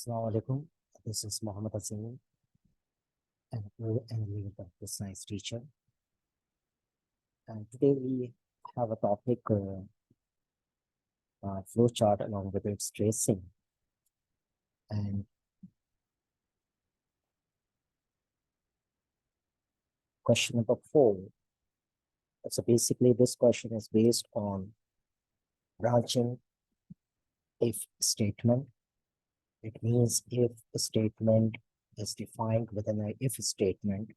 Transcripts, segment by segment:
Assalamu alaikum. This is Muhammad Azim, an ONL computer science teacher. And today we have a topic, flowchart along with its tracing. And question number 4. So basically this question is based on branching if statement. It means if a statement is defined within an if statement,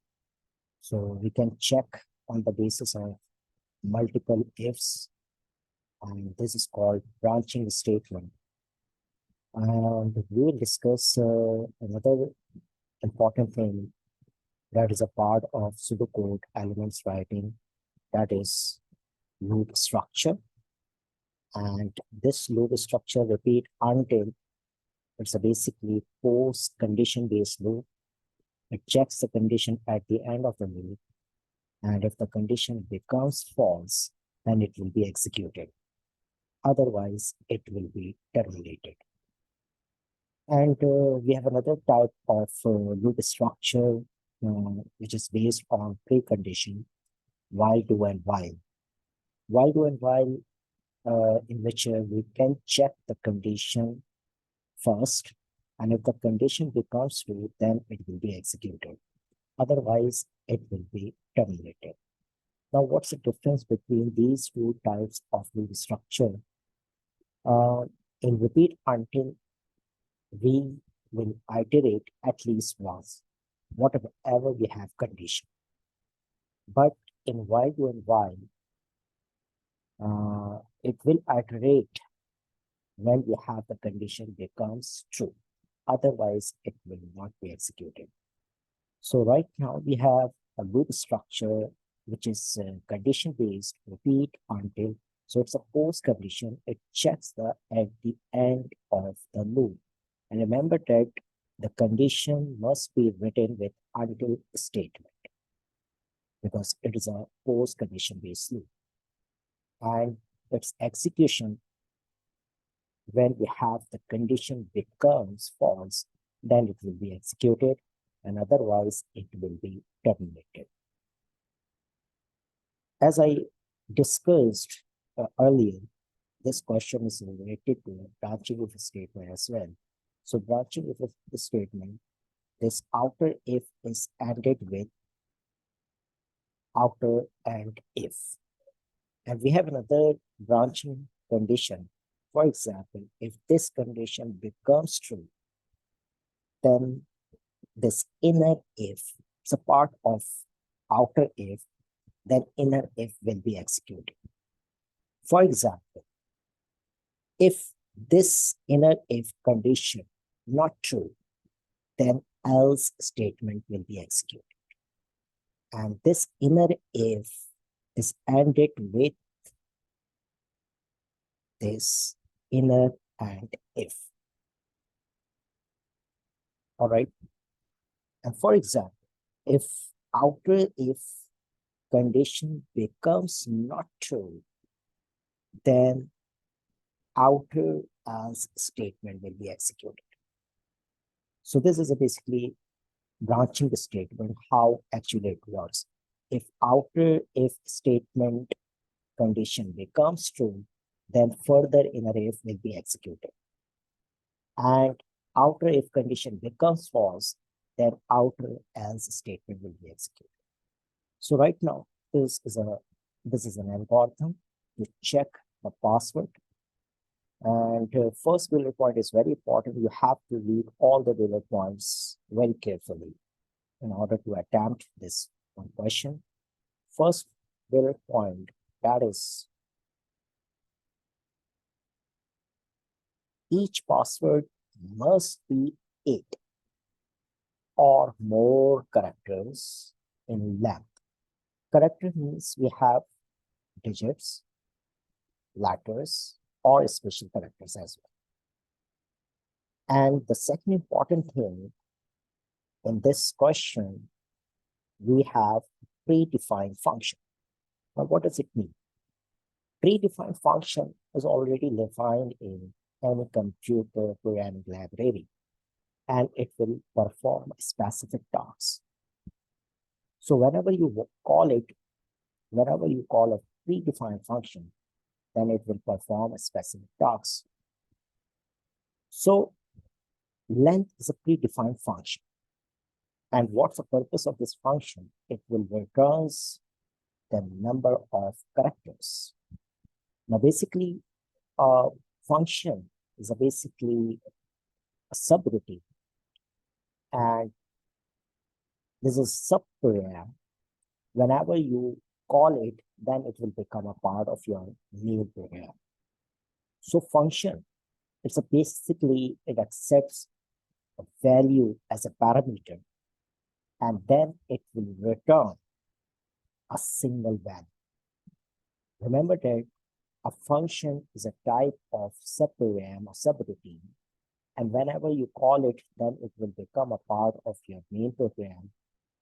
so we can check on the basis of multiple ifs, and this is called branching statement. And we'll discuss another important thing that is a part of pseudocode elements writing, that is loop structure. And this loop structure repeat until it's a basically post condition based loop. It checks the condition at the end of the loop, and if the condition becomes false, then it will be executed. Otherwise, it will be terminated. And we have another type of loop structure, which is based on precondition, while, do, and while. While, do, and while, in which we can check the condition first, and if the condition becomes true, then it will be executed. Otherwise, it will be terminated. Now, what's the difference between these two types of loop structure? In repeat until, we will iterate at least once, whatever we have condition. But in while, do, and while, it will iterate when we have the condition becomes true. Otherwise, it will not be executed. So right now we have a loop structure which is condition based, repeat until. So it's a post condition. It checks at the end of the loop. And remember that the condition must be written with until statement, because it is a post condition based loop. And its execution, when we have the condition becomes false, then it will be executed, and otherwise it will be terminated. As I discussed earlier, this question is related to branching if statement as well. So branching if the statement, this outer if is ended with outer and if. And we have another branching condition. For example, if this condition becomes true, then this inner if, it's a part of outer if, then inner if will be executed. For example, if this inner if condition not true, then else statement will be executed. And this inner if is ended with this inner and if. All right. And for example, if outer if condition becomes not true, then outer else statement will be executed. So this is basically branching the statement, how actually it works. If outer if statement condition becomes true, then further inner if will be executed. And outer if condition becomes false, then outer else statement will be executed. So right now, this is an algorithm to check the password. And first bullet point is very important. You have to read all the bullet points very carefully in order to attempt this one question. First bullet point, that is, each password must be 8 or more characters in length. Character means we have digits, letters, or special characters as well. And the second important thing in this question, we have predefined function. Now, what does it mean? Predefined function is already defined in any computer programming library. and it will perform a specific task. So whenever you call a predefined function, then it will perform a specific task. So length is a predefined function. And what's the purpose of this function? It will returns the number of characters. Now, basically, a function is basically a subroutine, and this is subprogram. Whenever you call it, then it will become a part of your main program. So function, it accepts a value as a parameter, and then it will return a single value. Remember that a function is a type of subprogram or subroutine, and whenever you call it, then it will become a part of your main program,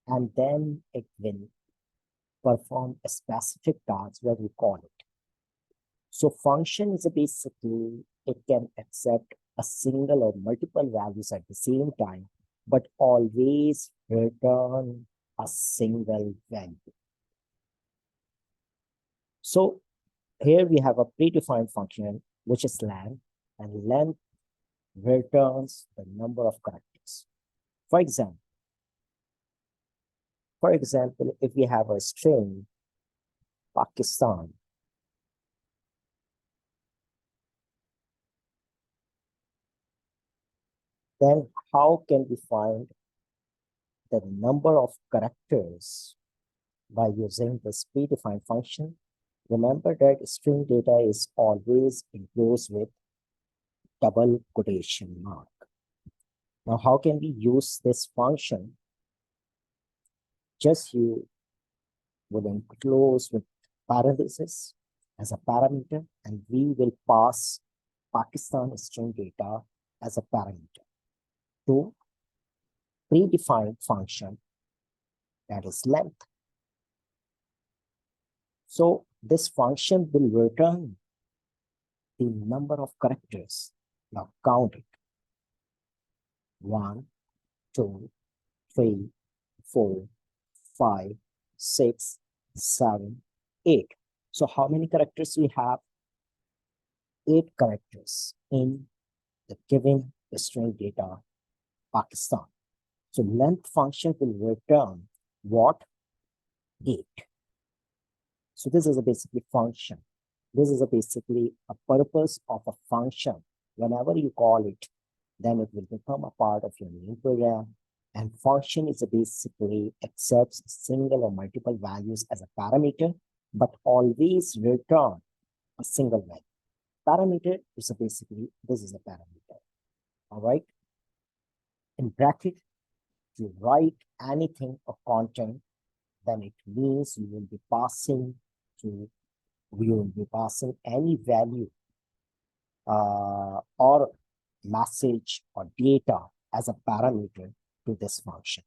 and then it will perform a specific task where we call it. So function is basically, it can accept a single or multiple values at the same time, but always return a single value. So here we have a predefined function, which is length, and length returns the number of characters. For example, if we have a string Pakistan, then how can we find the number of characters by using this predefined function? Remember that string data is always enclosed with double quotation mark. Now, how can we use this function? Just you will enclose with parentheses as a parameter, and we will pass Pakistan string data as a parameter to predefined function, that is length. So this function will return the number of characters. Now count it. 1, 2, 3, 4, 5, 6, 7, 8. So how many characters we have? 8 characters in the given string data Pakistan. So length function will return what? 8. So this is basically function. This is basically a purpose of a function. Whenever you call it, then it will become a part of your main program. And function is basically accepts single or multiple values as a parameter, but always return a single value. Parameter is basically, this is a parameter. All right. In bracket, you write anything or content, then it means you will be passing any value or message or data as a parameter to this function.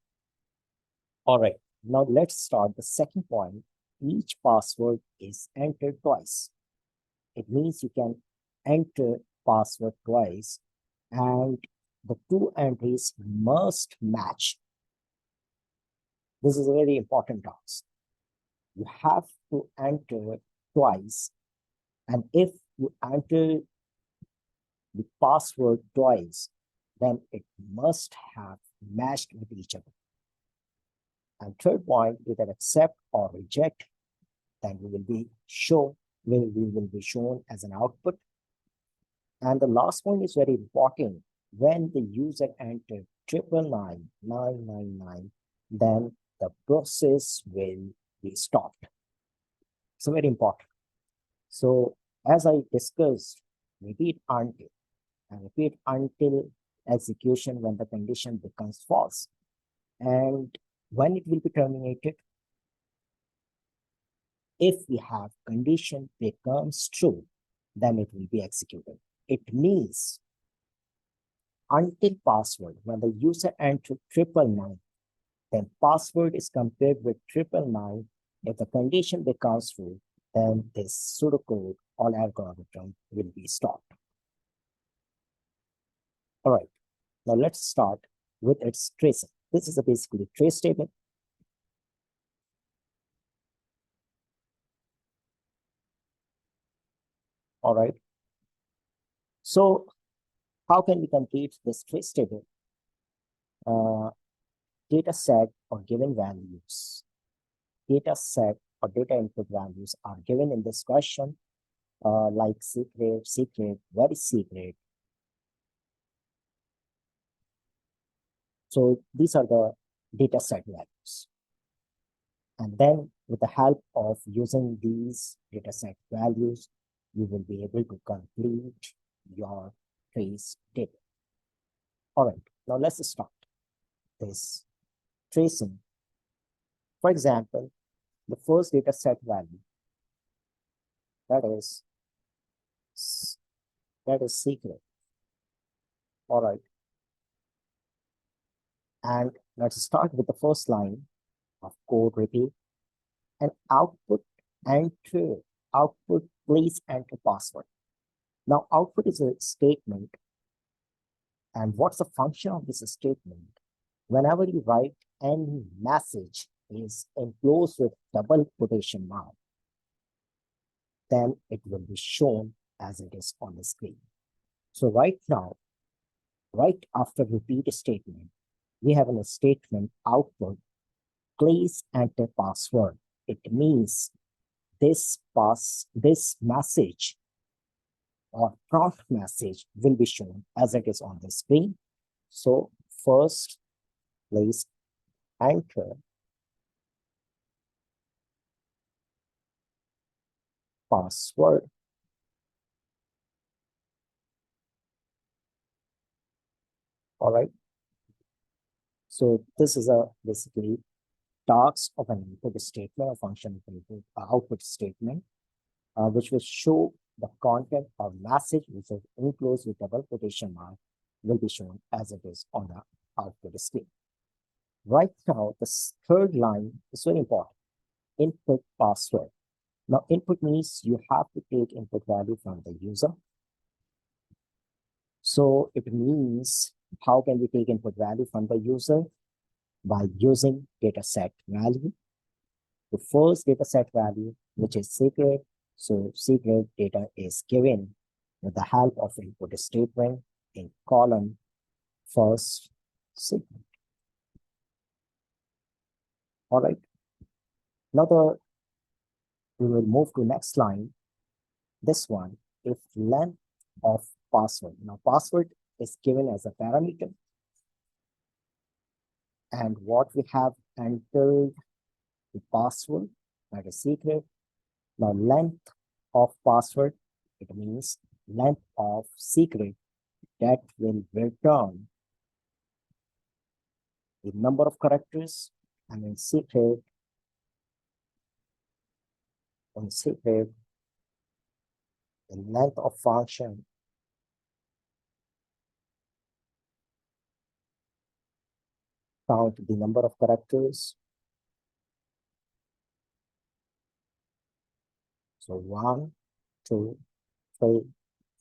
All right, now let's start the second point. Each password is entered twice. It means you can enter password twice, and the 2 entries must match. This is a very important task. You have to enter twice, and if you enter the password twice, then it must have matched with each other. And third point, either accept or reject, then we will be shown as an output. And the last one is very important. When the user entered 999, then the process will be stopped. So very important. So as I discussed, repeat until execution when the condition becomes false. And when it will be terminated, if we have condition becomes true, then it will be executed. It means until password, when the user entered 999, then password is compared with 999. If the condition becomes true, then this pseudocode or algorithm will be stopped. All right, now let's start with its tracing. This is a basically trace table. All right. So how can we complete this trace table? Data set or given values. Data set or data input values are given in this question, like secret, secret, very secret. So these are the data set values. And then with the help of using these data set values, you will be able to complete your trace table. All right, now let's start this tracing. For example, the first data set value, that is secret. All right. And let's start with the first line of code repeat and output enter, output please enter password. Now output is a statement. And what's the function of this statement? Whenever you write any message is enclosed with double quotation mark, then it will be shown as it is on the screen. So right now, right after repeat statement, we have a statement output, please enter password. It means this message or prompt message will be shown as it is on the screen. So first, please enter password. All right. So this is a basically task of an input statement, a function input, output statement, which will show the content of message which is enclosed with double quotation mark will be shown as it is on the output screen. Right now, this third line is very important. Input password. Now, input means you have to take input value from the user. So it means how can we take input value from the user? By using data set value. The first data set value, which is secret. So secret data is given with the help of input statement in column first secret. All right. Now we will move to next line. This one, if length of password. Now password is given as a parameter. And what we have entered the password, that is secret. Now length of password, it means length of secret that will return the number of characters, and in secret, the length of function count the number of characters. So 1, 2, 3,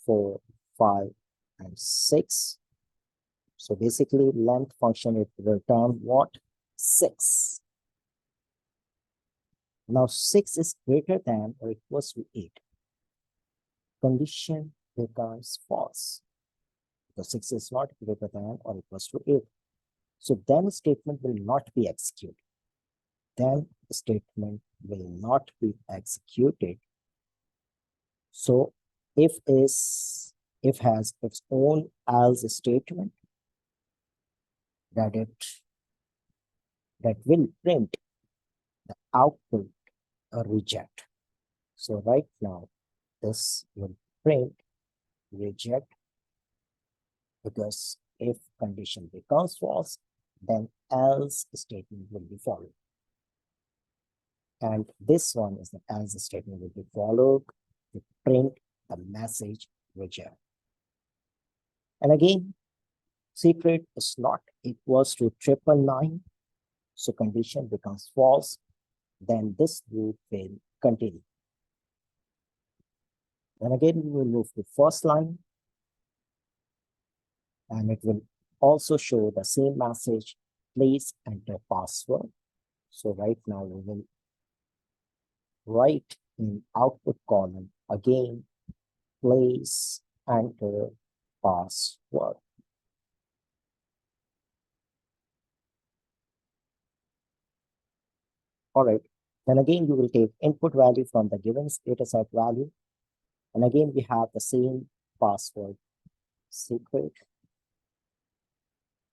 4, 5, and 6. So basically length function it return what? 6. Now 6 is greater than or equals to 8. Condition becomes false. Because 6 is not greater than or equals to 8. So then statement will not be executed. Then the statement will not be executed. So if has its own else statement that will print the output a reject. So right now this will print reject, because if condition becomes false, then else statement will be followed. And this one is the else statement will be followed to print the message reject. And again, secret is not equals to 999. So condition becomes false. Then this loop will continue. And again, we will move to first line. And it will also show the same message, please enter password. So right now we will write in output column again, please enter password. All right. Then again, you will take input value from the given dataset value. And again, we have the same password secret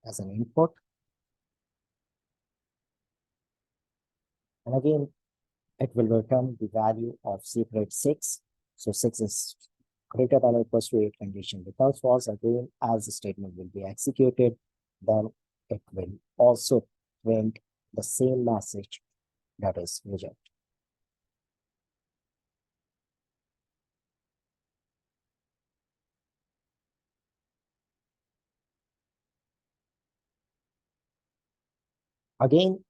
as an input. And again, it will return the value of secret 6. So 6 is greater than or equal to 8 condition becomes false. Again, as the statement will be executed, then it will also print the same message, that is reject. Again,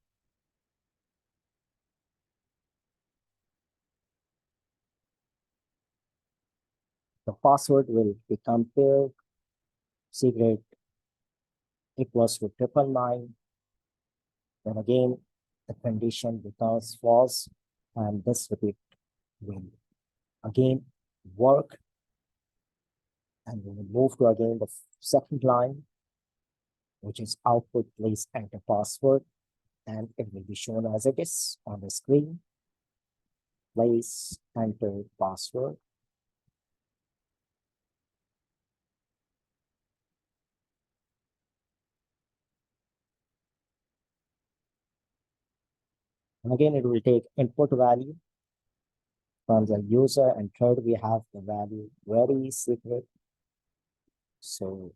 the password will be compared, secret equals to 999. Then again, the condition becomes false, and this repeat will again work. And we will move to again the second line, which is output, please enter password, and it will be shown as it is on the screen. Please enter password. And again, it will take input value from the user, and third, we have the value very secret. So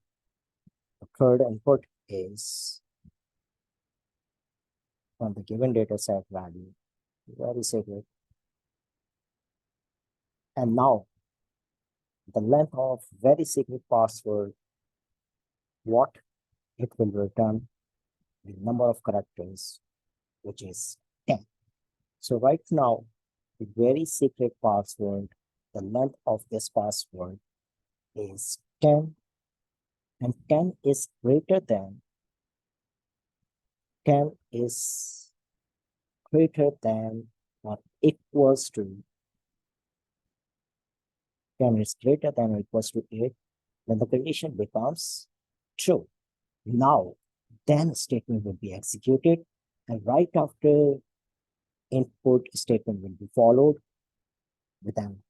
the third input is from the given data set value, very secret. And now the length of very secret password, what it will return the number of characters, which is 10. So right now, the very secret password, the length of this password is 10, and 10 is greater than 10 is greater than or equals to 10 is greater than or equals to 8, then the condition becomes true. Now, then statement will be executed, and right after input statement will be followed with an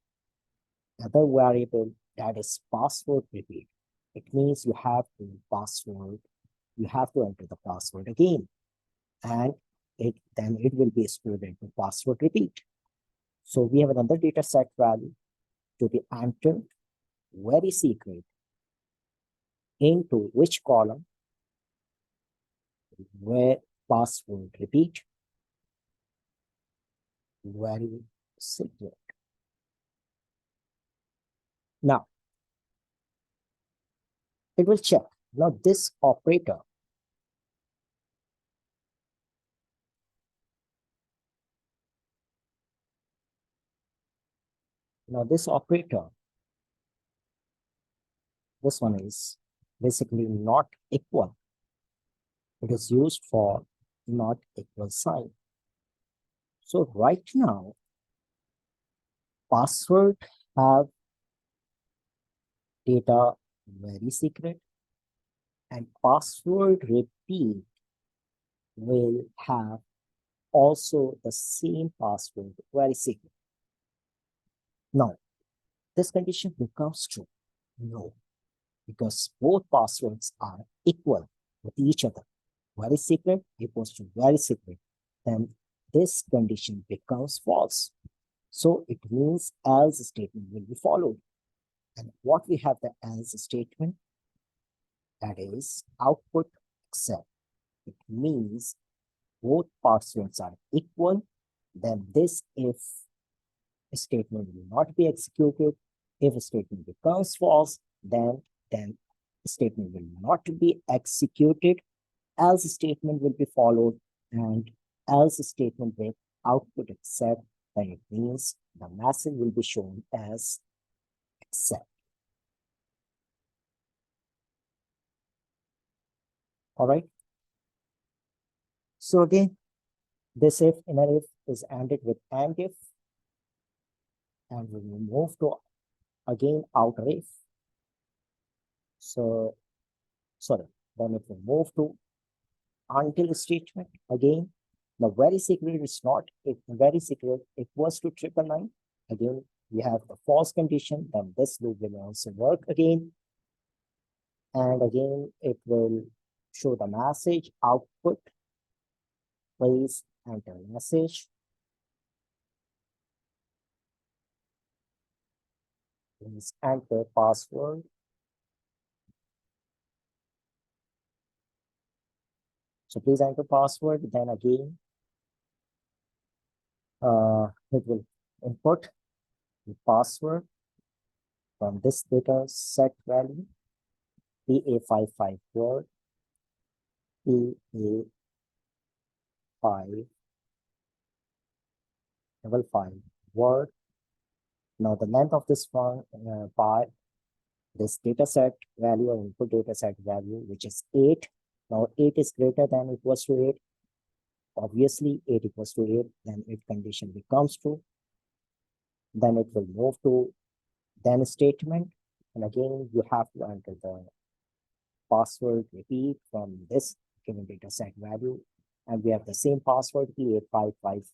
other variable, that is password repeat. It means you have to enter the password again, and then it will be stored into password repeat. So we have another data set value to be entered, very secret, into which column, where password repeat, very secret. Now, it will check. Now this operator, this one is basically not equal. It is used for not equal sign. So right now, password have data very secret, and password repeat will have also the same password very secret. Now, this condition becomes true. No, because both passwords are equal with each other. Very secret equals to very secret. Then this condition becomes false. So it means else statement will be followed. And what we have the else statement, that is output except. It means both passwords are equal, then this if statement will not be executed. If a statement becomes false, then statement will not be executed. Else statement will be followed, and else statement with output except, then it means the message will be shown as except. All right. So again, this if inner if is ended with and if, and we will move to again outer if. So sorry, then it will move to until statement again. The very secret is not if very secret equals to 999. Again, we have the false condition, then this loop will also work again. And again, it will show the message output. Please enter message. Please enter password. So please enter password. Then again, it will input the password from this data set value, PA55 word, PA5 level 5 word. Now the length of this one by this data set value or input data set value, which is 8. Now 8 is greater than equals to 8. Obviously 8 equals to 8, then 8 condition becomes true. Then it will move to then statement. And again, you have to enter the password repeat from this given data set value. And we have the same password, P855.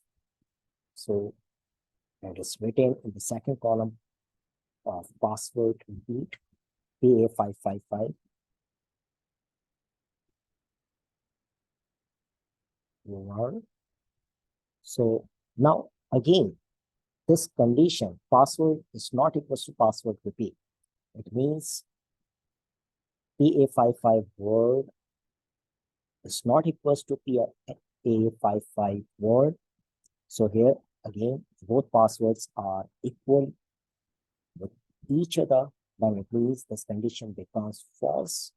So that is written in the second column of password repeat, PA555. So now again, this condition password is not equal to password repeat. It means PA55 word is not equal to PA55 word. So here again, both passwords are equal with each other. Then it means this condition becomes false,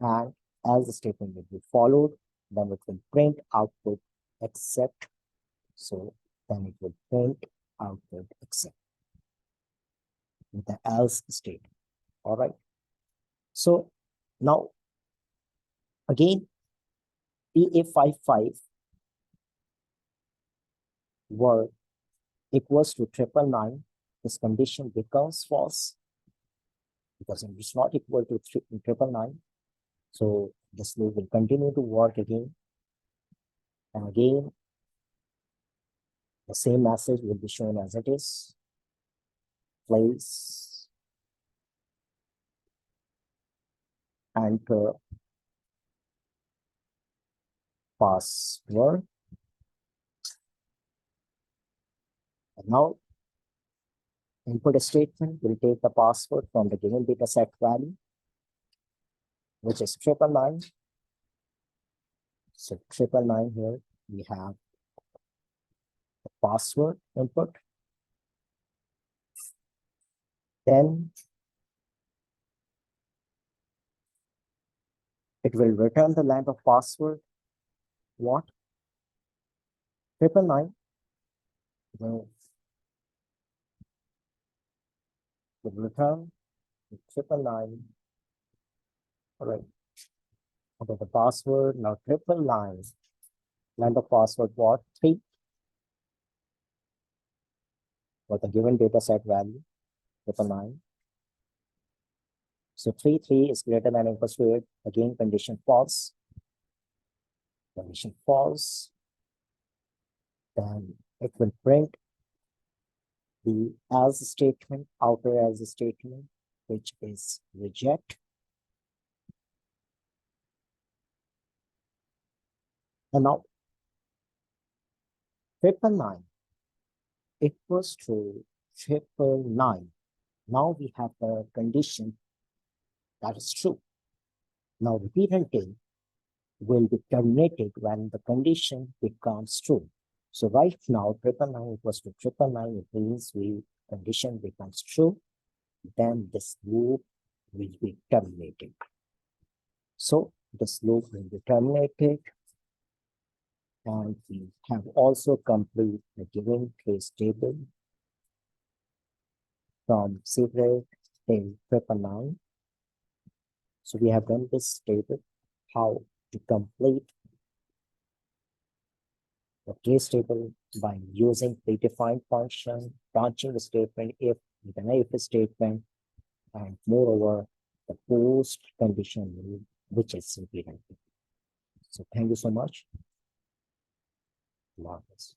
and as the statement will be followed, then it will print output except. So then it will print output except with the else statement. All right. So now again, PA55 word equals to 999. This condition becomes false because it is not equal to 999. So this loop will continue to work again. And again, the same message will be shown as it is. Place enter password. And now input statement will take the password from the given data set value, which is 999. So 999 here we have the password input. Then it will return the length of password. What? 999. Will return 999. All right. Okay, the password now 999. Length of password what? 3 for the given data set value, 999. So 3 is greater than or equals to 8. Again, condition false. Condition false. Then it will print the else statement, outer else statement, which is reject. And now 999 equals to 999. Now we have the condition that is true. Now repeat until will be terminated when the condition becomes true. So right now 999 equals to 999. It means we condition becomes true. Then this loop will be terminated. So this loop will be terminated. And we have also complete the given trace table from secret till 999. So we have done this table. How to complete the case table by using predefined function, branching statement if with an if statement, and moreover, the post condition loop, which is simply helping. So thank you so much. Marcus.